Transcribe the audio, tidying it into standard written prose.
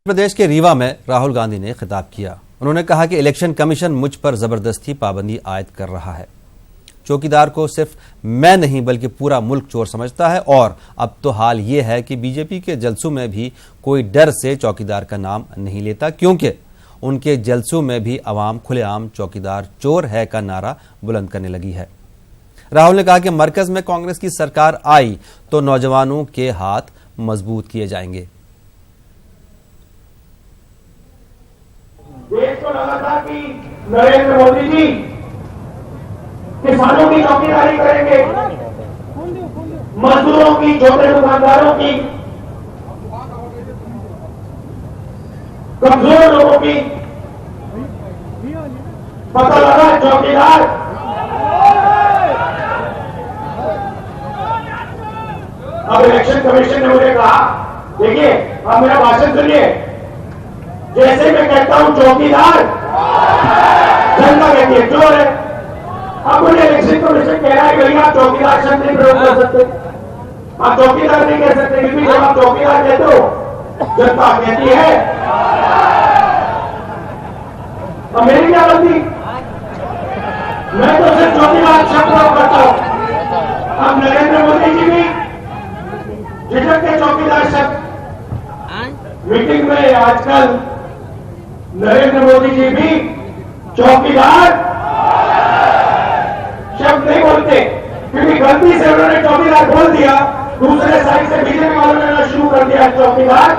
प्रदेश के रीवा में राहुल गांधी ने खिताब किया। उन्होंने कहा कि इलेक्शन कमीशन मुझ पर जबरदस्ती पाबंदी आयद कर रहा है। चौकीदार को सिर्फ मैं नहीं बल्कि पूरा मुल्क चोर समझता है और अब तो हाल ये है कि बीजेपी के जलसों में भी कोई डर से चौकीदार का नाम नहीं लेता, क्योंकि उनके जलसों में भी अवाम खुलेआम चौकीदार चोर है का नारा बुलंद करने लगी है। राहुल ने कहा कि मरकज में कांग्रेस की सरकार आई तो नौजवानों के हाथ मजबूत किए जाएंगे। देश को लगा था कि नरेंद्र मोदी जी किसानों की चौकीदारी करेंगे, मजदूरों की, छोटे दुकानदारों की, कमजोर लोगों की। पता लगा चौकीदार अब इलेक्शन कमीशन ने मुझे कहा, देखिए आप मेरा भाषण सुनिए, जैसे मैं कहता हूं चौकीदार, जनता कहती है चोर है। अब मुझे इलेक्शन कमीशन कह रहा है कि आप चौकीदार शब्द नहीं प्रयोग कर सकते, आप चौकीदार नहीं कह सकते, क्योंकि जब आप चौकीदार कहते हो जनता कहती है। अब मेरी क्या गलती, मैं तो सिर्फ चौकीदार शब्द प्रयोग करता हूं। अब नरेंद्र मोदी जी भी झिझक के चौकीदार शब्द मीटिंग में आजकल नरेंद्र मोदी जी भी चौकीदार शब्द नहीं बोलते, क्योंकि गलती से उन्होंने चौकीदार बोल दिया, दूसरे साइड से बीजेपी वालों ने शुरू कर दिया चौकीदार।